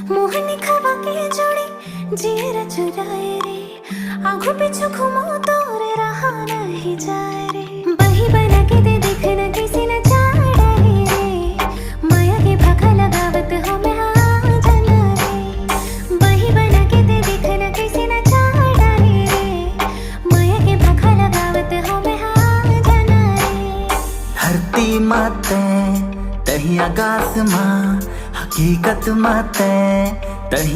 मोहनी खवा के जोड़ी जीरा चुराए रे, आंखों पिछू घूमो तो रे रहा नहीं जाए रे। बही बना के दे देखना किसी न चाड़ा रे, माया के भाखा लगावत हो मैं हाँ जाना रे। बही बना के दे देखना किसी न चाड़ा रे, माया के भाखा लगावत हो मैं हाँ जाना रे। धरती माते तही आकाश माँ हकीकत माते तही